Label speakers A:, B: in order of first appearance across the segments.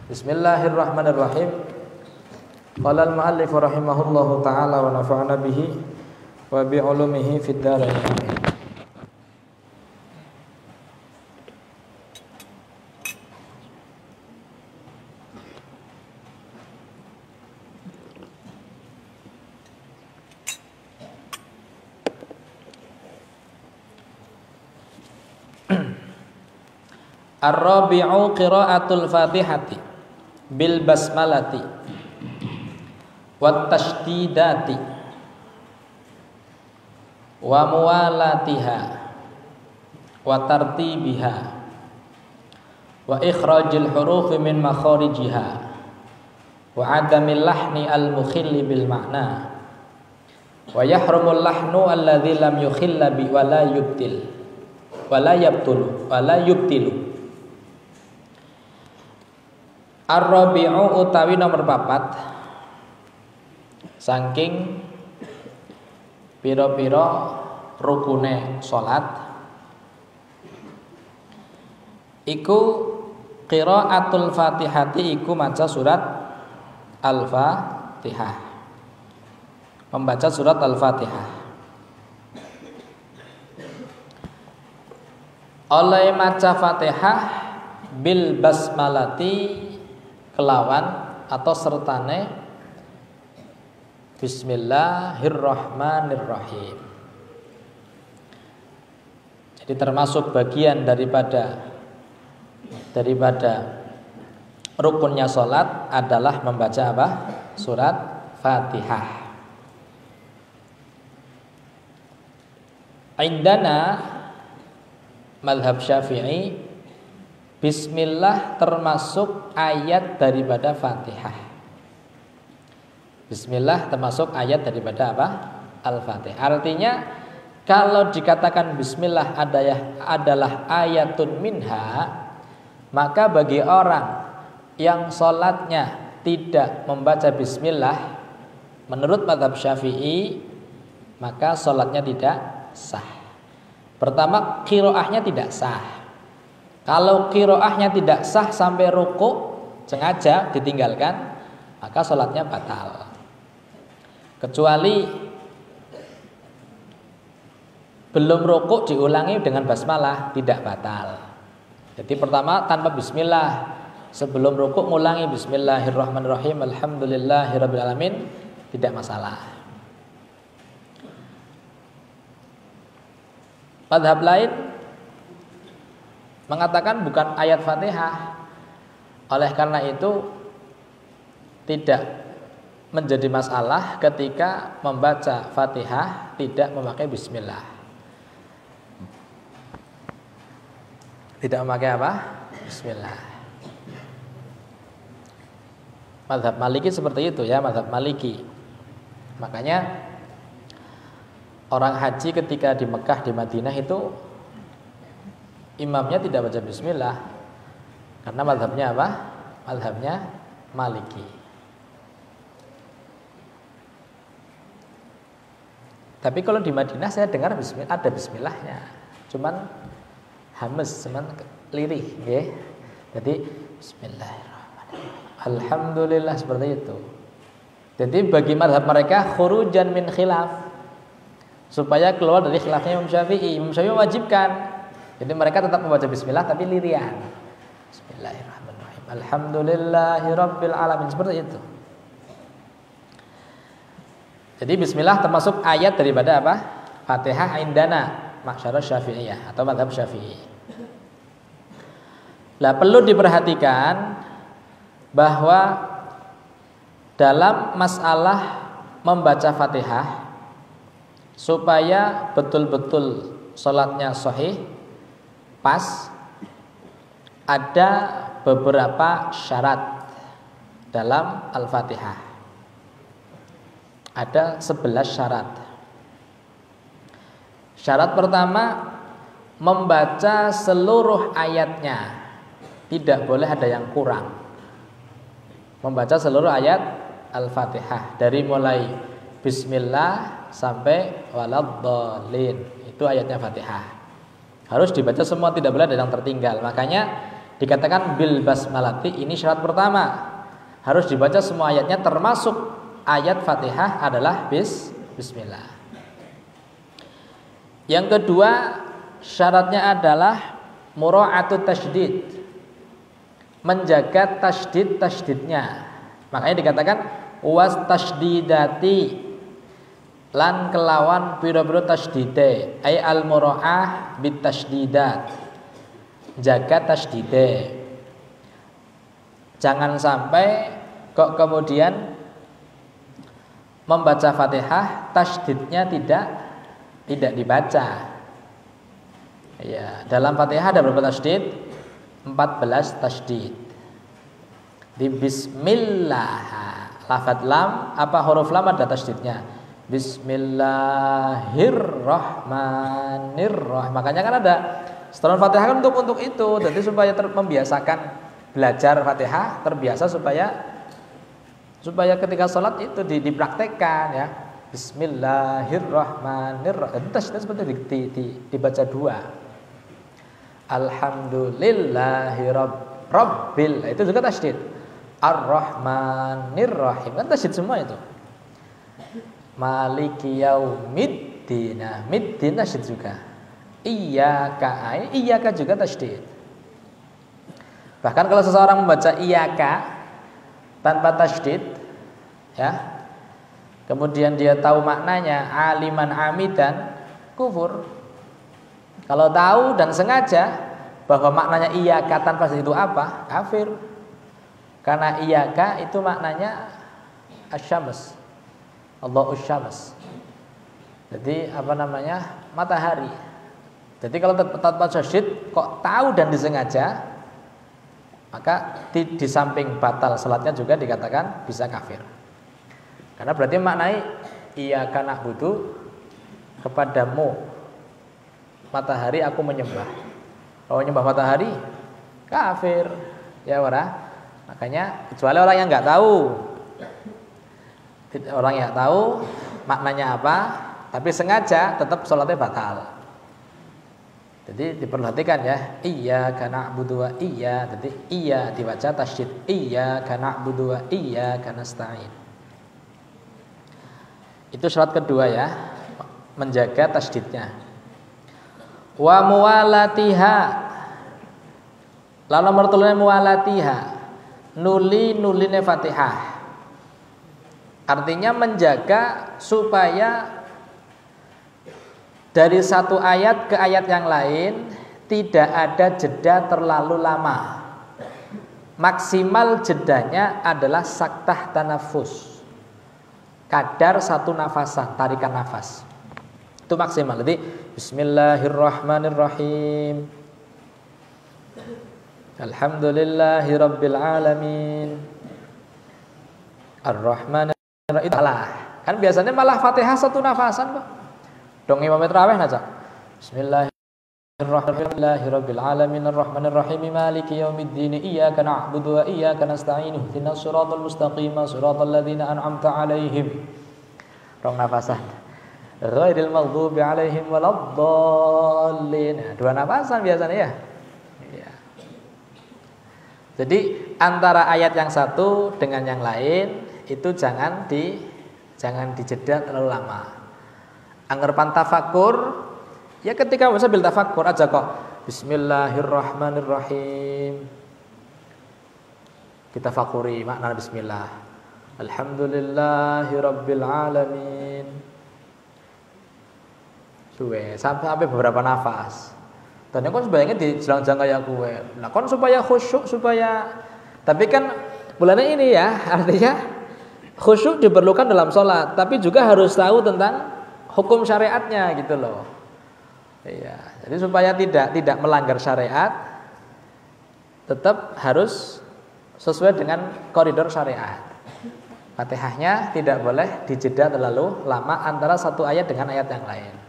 A: Bismillahirrahmanirrahim. Qala al-muallif rahimahullahu taala wa nafa'ana bihi wa bi ulumihi fid dharain. Ar-rabi'u qira'atul Fatihati bil basmalati wat tasydidati wa muwalatiha wa tartibiha wa ikhrajil hurufi min makharijiha wa adamil lahni al-mukhilli bil ma'na wa yahrumul lahnu alladhi lam yukhilla bi wa la yubtil wa la yubtilu. Ar-rabi'u utawi nomor 4 saking pira-pira rukune salat iku qiraatul Fatihati iku maca surat Al-Fatihah, membaca surat Al-Fatihah. Oleh maca Fatihah bil basmalati kelawan atau sertane Bismillahirrahmanirrahim. Jadi termasuk bagian daripada rukunnya sholat adalah membaca apa? Surat Fatihah. Indana madhab Syafi'i, Bismillah termasuk ayat daripada Fatihah. Bismillah termasuk ayat daripada apa? Al-Fatihah. Artinya kalau dikatakan Bismillah adalah ayatun minha, maka bagi orang yang sholatnya tidak membaca Bismillah, menurut mazhab Syafi'i, maka sholatnya tidak sah. Pertama, qiraahnya tidak sah. Kalau qiraahnya tidak sah sampai ruku sengaja ditinggalkan, maka sholatnya batal. Kecuali belum ruku diulangi dengan basmalah, tidak batal. Jadi pertama tanpa bismillah, sebelum ruku ngulangi Bismillahirrahmanirrahim, alhamdulillahirabbil alamin, tidak masalah. Mazhab lain mengatakan bukan ayat Fatihah. Oleh karena itu tidak menjadi masalah ketika membaca Fatihah tidak memakai bismillah. Tidak memakai apa? Bismillah. Mazhab Maliki seperti itu ya, mazhab Maliki. Makanya orang haji ketika di Mekah, di Madinah itu imamnya tidak baca bismillah karena mazhabnya apa? Mazhabnya Maliki. Tapi kalau di Madinah saya dengar ada bismillahnya, cuman hames, cuman lirih, ya. Jadi bismillahirrahmanirrahim, alhamdulillah, seperti itu. Jadi bagi mazhab mereka khurujan min khilaf, supaya keluar dari khilafnya Imam Syafi'i. Imam Syafi'i mewajibkan. Jadi mereka tetap membaca bismillah tapi lirian. Bismillahirrahmanirrahim, alhamdulillahirabbil alamin, seperti itu. Jadi bismillah termasuk ayat daripada apa? Fatihah indana ma'syarah Syafi'iyah atau mazhab Syafi'i. Lah perlu diperhatikan bahwa dalam masalah membaca Fatihah supaya betul-betul salatnya sahih, pas, ada beberapa syarat dalam Al-Fatihah. Ada 11 syarat. Syarat pertama, membaca seluruh ayatnya, tidak boleh ada yang kurang. Membaca seluruh ayat Al-Fatihah dari mulai Bismillah sampai waladhdallin, itu ayatnya Fatihah. Harus dibaca semua, tidak boleh ada yang tertinggal. Makanya Dikatakan bil basmalati, ini syarat pertama. Harus dibaca semua ayatnya, termasuk ayat Fatihah adalah bismillah. Yang kedua, syaratnya adalah mura'atut tasydid. Menjaga tasydidnya. Makanya dikatakan was tasydidati, lan kelawan pira-pira tasydide, ay al mura'ah bit tasdidat, jaga tasydide. Jangan sampai kok kemudian membaca Fatihah tasydidnya tidak dibaca. Ya, dalam Fatihah ada berapa tasydid? 14 tasydid. Di bismillah, lafadz lam apa huruf lam ada tasydidnya. Bismillahirrahmanirrahim. Makanya kan ada setelah Fatihah kan untuk itu. Jadi supaya membiasakan belajar Fatihah, terbiasa supaya ketika sholat itu dipraktekkan ya. Bismillahirrahmanirrahim. Tasydid seperti dibaca dua. Alhamdulillahirabbil. Itu juga tasydid. Ar-Rahmanir-Rahim. Kan tasydid semua itu. Maliki yaumiddin. Middin tasydid juga. Iyyaka juga tasydid. Bahkan kalau seseorang membaca iyyaka tanpa tasydid ya, kemudian dia tahu maknanya aliman amidan, kufur. Kalau tahu dan sengaja bahwa maknanya iyyaka tanpa tasydid itu apa? Kafir. Karena iyyaka itu maknanya asyams. Allahus syams. Jadi matahari. Jadi kalau tanpa tasydid kok tahu dan disengaja, maka di samping batal salatnya juga dikatakan bisa kafir. Karena berarti maknai iyyaka na'budu, kepadamu matahari aku menyembah. Kalau menyembah matahari kafir, ya ora. Makanya kecuali orang yang nggak tahu, maknanya apa, tapi sengaja tetap sholatnya batal. Jadi diperhatikan ya, iyyaka na'budu wa jadi iya dibaca tasydid, iyyaka na'budu wa iyyaka nasta'in. Itu syarat kedua ya, menjaga tasydidnya. Wa muwalatiha. Lalu nomor 3 muwalatiha. Nuline Fatihah. Artinya menjaga supaya dari satu ayat ke ayat yang lain tidak ada jeda terlalu lama. Maksimal jedanya adalah saktah tanafus. Kadar satu nafasan, tarikan nafas. Itu maksimal. Jadi bismillahirrahmanirrahim. Alhamdulillahirabbil alamin. Ar-Rahmanir-Rahim. Kan biasanya malah Fatihah satu nafasan, Pak. Dong imam tarawih aja. Bismillahirrahmanirrahim. Alamin ar-Rahmanir-Rahim maliki yaumiddin iyyaka na'budu wa iyyaka nasta'in ihdinas siratal mustaqim siratal ladzina an'amta 'alaihim. Rong nafasan. Ghairil maghdubi 'alaihim waladdallin. Dua nafasan biasanya ya. Jadi antara ayat yang satu dengan yang lain itu jangan dijeda terlalu lama. Anggapan tafakur, ya ketika sambil tafakur aja kok. Bismillahirrahmanirrahim. Kita fakuri makna bismillah. Alhamdulillahirabbil alamin. Sampai beberapa nafas. Dan kon sebaiknya dijelang-jelang kayak gue. Nah, kon supaya khusyuk tapi kan bulannya ini ya, artinya khusyuk diperlukan dalam sholat, tapi juga harus tahu tentang hukum syariatnya gitu loh. Iya, jadi supaya tidak melanggar syariat, tetap harus sesuai dengan koridor syariat. Fatihahnya tidak boleh dijeda terlalu lama antara satu ayat dengan ayat yang lain.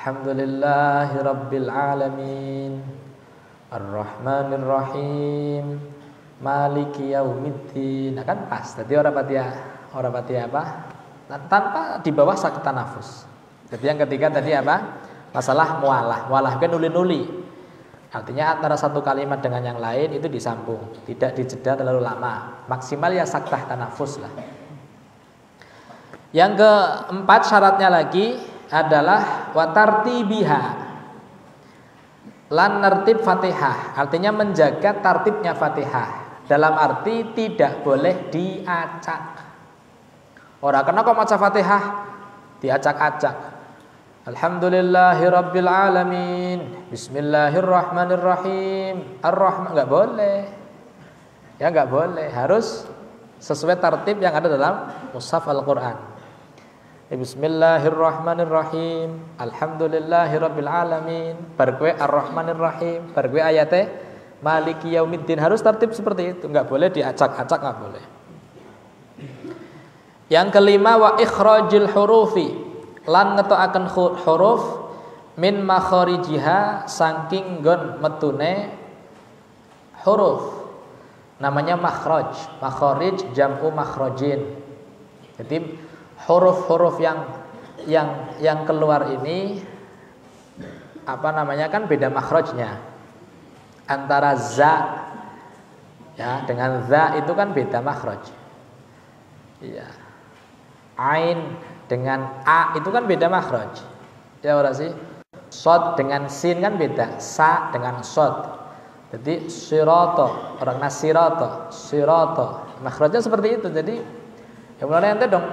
A: Alhamdulillahirabbil alamin. Ar-Rahmanir-Rahim. Maliki yaumiddin. Nah kan pas. Jadi orang Fatihah apa? Tanpa di bawah sakit nafas. Jadi yang ketiga tadi apa? Masalah mualah. Mualah kan nuli-nuli. Artinya antara satu kalimat dengan yang lain itu disambung, tidak dijeda terlalu lama. Maksimal ya saktah tanafus lah. Yang keempat syaratnya lagi adalah watartibiha, lan nertib Fatihah. Artinya menjaga tartibnya Fatihah. Dalam arti tidak boleh diacak. Orang kena kok maca Fatihah diacak-acak. Alhamdulillahirabbil alamin. Bismillahirrahmanirrahim. Ar-Rahman, enggak boleh. Ya enggak boleh, harus sesuai tertib yang ada dalam mushaf Al-Qur'an. Bismillahirrahmanirrahim. Alhamdulillahirabbil alamin. Bar kowe Ar-Rahmanirrahim, bar kowe ayate Maliki yaumiddin, harus tertib seperti itu, enggak boleh diacak-acak, enggak boleh. Yang kelima wa ikhrajil hurufi, lan ngetokaken huruf min makharijiha saking nggon metune huruf. Namanya makhraj. Makharij jam'u makhrajin. Jadi huruf-huruf yang keluar ini apa namanya kan beda makhrajnya. Antara za ya dengan za itu kan beda makhraj. Iya. Ain dengan a itu kan beda makhraj. Ya ora sih? Shad dengan sin kan beda, sa dengan shad. Jadi sirata, orang nasirata, sirata. Makhrajnya seperti itu. Jadi yang mulai ente dong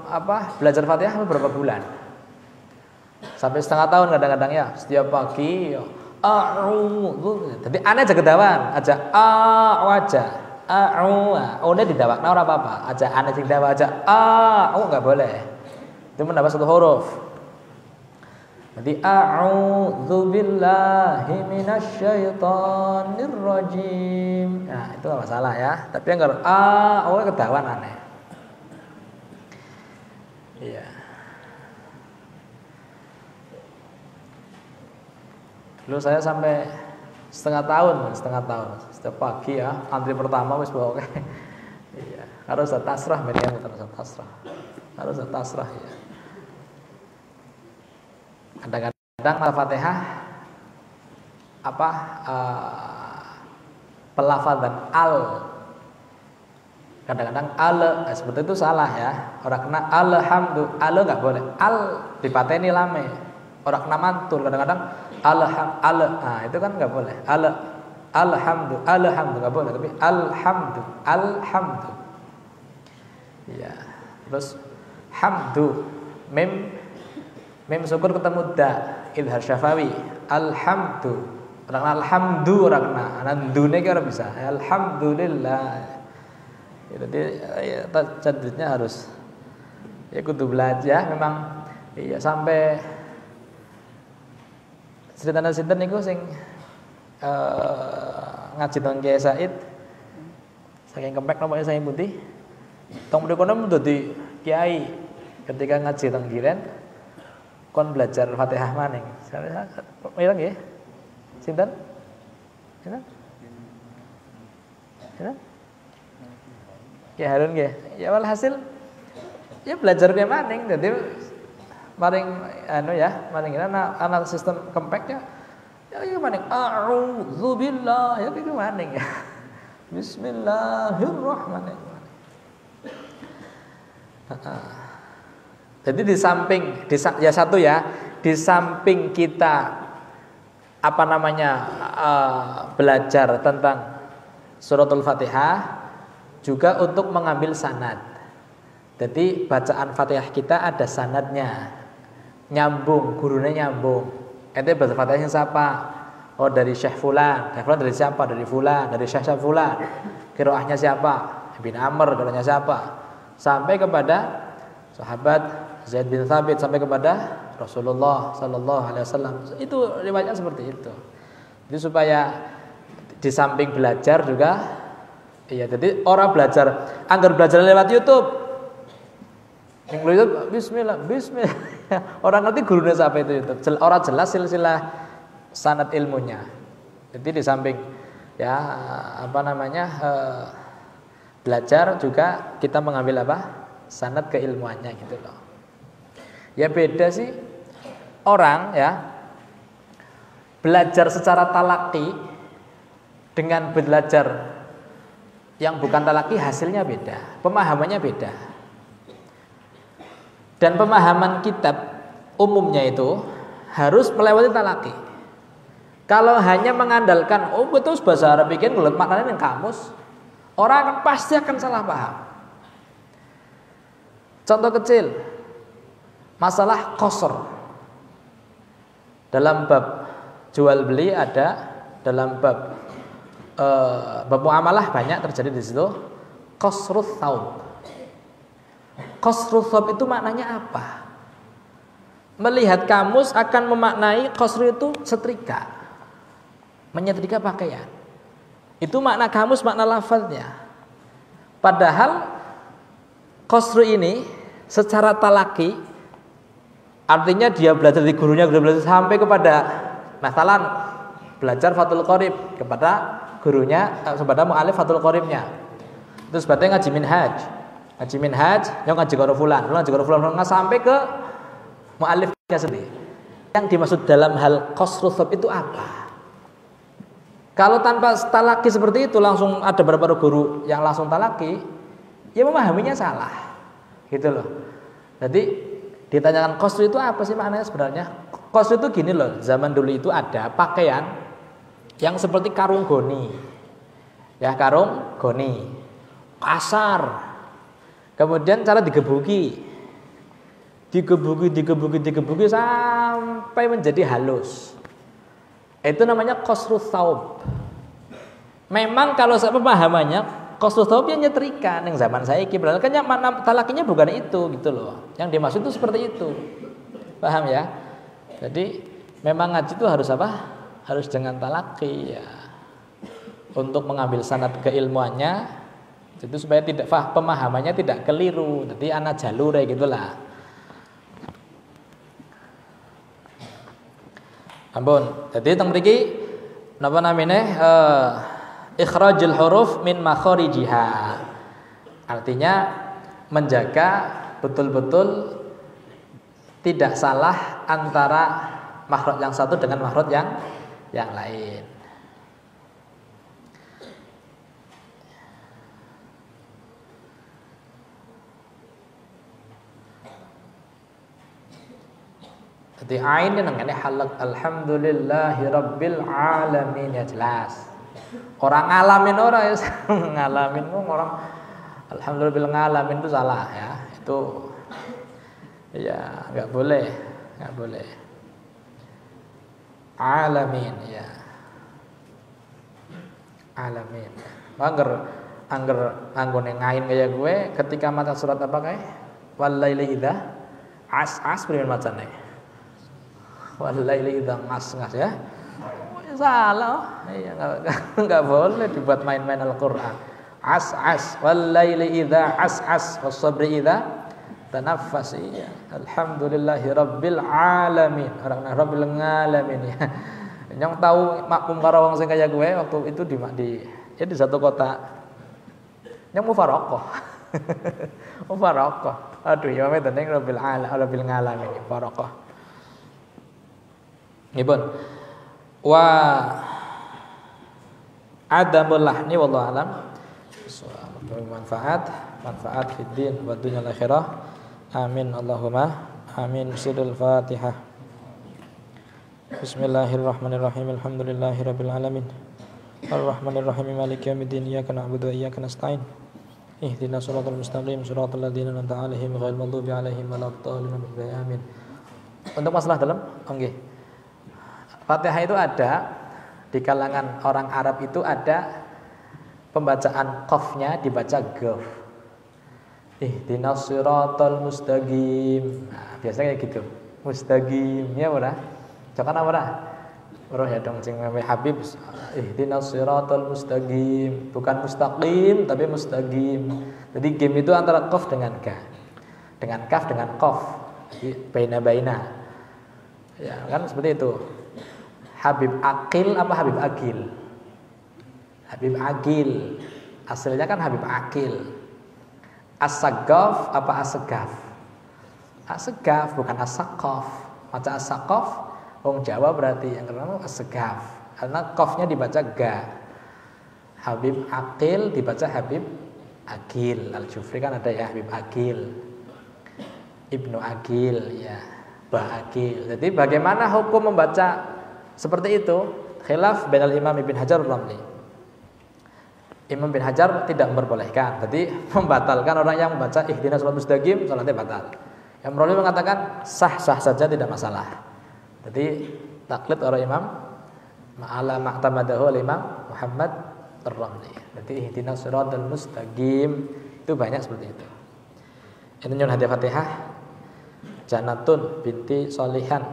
A: apa belajar Fatihah beberapa bulan. Sampai setengah tahun kadang-kadang ya, setiap pagi ya a'udzu. Jadi aneh aja kedawan, aja aja. Udah didawakna ora apa-apa. Aja aneh sing dawa aja enggak boleh. Itu menambah satu huruf. Jadi a'udzu billahi minasyaitonir rajim. Nah, itu enggak masalah ya. Tapi yang enggak kedawan aneh. Iya. Dulu saya sampai setengah tahun setiap pagi ya antri pertama wis bawa iya harus ada tasrah mereka harus ada tasrah ya. Kadang-kadang Al-Fatihah apa pelafadzan al, kadang-kadang al seperti itu salah ya. Orang kena alhamdu, al nggak boleh, al dipateni lame. Orang kena mantul kadang-kadang nah itu kan nggak boleh. Alhamdu nggak boleh, tapi alhamdu. Ya, terus hamdu, mim syukur ketemu da, idhar syafawi. Alhamdu, orang alhamdu orang nandune ki ora bisa. Alhamdulillah. Jadi ya, tajwidnya harus ya kudu belajar memang ya sampai ceritanya sinten niku sing ngaji teng Kiai Said saking kempek napa saya putih tong mriku nemu dadi kiai ketika ngaji teng Giren kon belajar Fatihah maning. Saya mireng nggih. Sinten? Sinten? Kiai Harun nggih. Ya walhasil ya belajar piye maning dadi maring maring ana sistem kempeknya ya maning a'udzu billah ya iki maning ya. Bismillahirrahmanirrahim. Jadi di samping kita apa namanya belajar tentang suratul Fatihah juga untuk mengambil sanad. Jadi bacaan Fatihah kita ada sanadnya. Nyambung, gurunya nyambung. Ente baca Fatihah siapa? Oh dari Syekh Fulan. Syekh Fulan dari siapa? Dari Fulan, dari Syekh Fulan. Qiraahnya siapa? Ibn Amr, qiraahnya siapa? Sampai kepada sahabat Zaid bin Thabit, sampai kepada Rasulullah sallallahu alaihi wasallam. Itu riwayatnya seperti itu. Jadi supaya di samping belajar juga iya, jadi orang belajar anggar belajar lewat YouTube. Yang YouTube bismillah. Orang ngerti gurunya siapa itu YouTube. Orang jelas silsilah sanad ilmunya. Jadi di samping ya apa namanya belajar juga kita mengambil apa? Sanad keilmuannya gitu loh. Ya beda sih orang ya belajar secara talaki dengan belajar yang bukan talaki hasilnya beda, pemahamannya beda. Dan pemahaman kitab umumnya itu harus melewati talaki. Kalau hanya mengandalkan betul bahasa Arab bikin bulat maknanya yang kamus, orang pasti akan salah paham. Contoh kecil, masalah qasr. Dalam bab jual beli ada, dalam bab muamalah banyak terjadi di situ. Qasrut tsaub. Qasrut tsaub itu maknanya apa? Melihat kamus akan memaknai qasr itu setrika, menyetrika pakaian. Itu makna kamus, makna lafaznya. Padahal qasr ini secara talaki artinya dia belajar di gurunya, belajar sampai kepada masalah belajar Fathul Qorib kepada gurunya, kepada mu'alif Fathul Qoribnya. Terus berarti ngaji minhaj, yang ngaji karo fulan, sampai ke mu'alifnya sendiri. Yang dimaksud dalam hal qasrul thawb itu apa? Kalau tanpa talaki seperti itu, langsung ada beberapa guru yang langsung talaki, ya memahaminya salah, gitu loh. Jadi ditanyakan qasr itu apa sih maknanya sebenarnya? Qasr itu gini loh, zaman dulu itu ada pakaian yang seperti karung goni. Ya, karung goni. Kasar. Kemudian cara digebuki. Digebuki sampai menjadi halus. Itu namanya qasrut tsaub. Memang kalau saya pemahamannya qasrut tsaub yang nyetrika ning zaman saiki, padahal kan makna talakinya bukan itu gitu loh. Yang dimaksud itu seperti itu. Paham ya? Jadi memang ngaji itu harus apa? Harus dengan talaki ya. Untuk mengambil sanad keilmuannya itu supaya tidak pemahamannya tidak keliru. Jadi ana jalur kayak gitulah. Ampun. Jadi teng mriki napa namine ikhrajul huruf min makharijiha. Artinya menjaga betul-betul tidak salah antara makhraj yang satu dengan makhraj yang lain. Jadi ain ini nengane halak alhamdulillahi rabbil alamin ya jelas. Orang ngalamin orang ya ngalamin orang alhamdulillah ngalamin itu salah ya. Itu ya nggak boleh. Alamin ya. Alamin. Angger anggone ngain kayak gue ketika maca surat apa kayak walaili idza as primen macane. Walaili idza ngas ya. Salah. Iya enggak boleh dibuat main-main Al-Qur'an. As walaili idza as was-sabri idza tanaffas ya. Alhamdulillahi rabbil alamin. Orang rabbil alamin ya. Yang tahu makmum karo wong sing kaya gue waktu itu di satu kota. Yang mufaraqah. Mufaraqah. Aduh ya meten ning rabbil alamin mufaraqah. Ngipun. Wa adamul lahni wallahu alam. Manfaat fid din wa dunya akhirah. Amin Allahumma amin. Sirul Fatihah. Bismillahirrahmanirrahim. Alhamdulillahirabbil alamin. Arrahmanirrahim. Maliki yaumiddin. Iyyaka na'budu wa iyyaka nasta'in. Ihdinas siratal mustaqim. Siratal ladzina an'amta 'alaihim ghairil maghdubi 'alaihim waladdallin. Amin. Untuk masalah dalam nggih. Fatihah itu ada di kalangan orang Arab itu ada pembacaan qafnya dibaca qaf. Ihdinas siratal mustaqim. Nah, biasanya kayak gitu. Mustaqim ya ora? Jangan ora. Ora ya dong sing Habib. Ihdinas siratal mustaqim. Bukan mustaqim tapi mustaqim. Jadi game itu antara qaf dengan ka. Dengan kaf dengan qaf. Baina. Ya, kan seperti itu. Habib Akil apa Habib Agil? Habib Agil. Aslinya kan Habib Akil. As-Saggaf apa As-Segaf? As-Segaf bukan As-Saqqaf. Maca As-Saqqaf Wong Jawa berarti yang kedua segaf. Karena qafnya dibaca ga. Habib Aqil dibaca Habib Agil. Al-Jufri kan ada ya Habib Agil. Ibnu Agil ya, Ba Agil. Jadi bagaimana hukum membaca seperti itu? Khilaf bainal Imam Ibn Hajar Ar-Ramli. Imam bin Hajar tidak memperbolehkan. Jadi membatalkan orang yang membaca ihdinas shiratal mustaqim salatnya batal. Yang Ramli mengatakan sah-sah saja tidak masalah. Jadi taklid orang Imam ma'ala ma'tamadahu al-Imam Muhammad Ar-Ramli. Jadi ihdinas shiratal mustaqim itu banyak seperti itu. Ini nyun hadiah Fatihah. Janatun binti Solihan.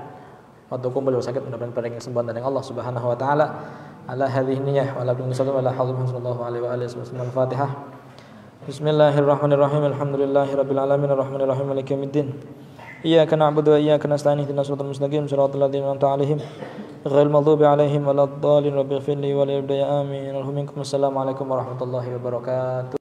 A: Waktu kumpul sakit mudah-mudahan pada kesembuhan dari Allah Subhanahu wa taala. Ala hadhihi niyyah wa la billahi wa la haula sallallahu alaihi wa alihi wasallam. Al-Fatihah. Bismillahirrahmanirrahim. Alhamdulillahirabbil alamin arrahmanir rahim maliki yaumiddin. Iyyaka na'budu wa iyyaka nasta'in ihdinas siratal mustaqim siratal ladzina an'amta 'alaihim ghairil maghdubi 'alaihim waladdallin. Rabbighfirli wa li walidayya amin. Assalamualaikum warahmatullahi wabarakatuh.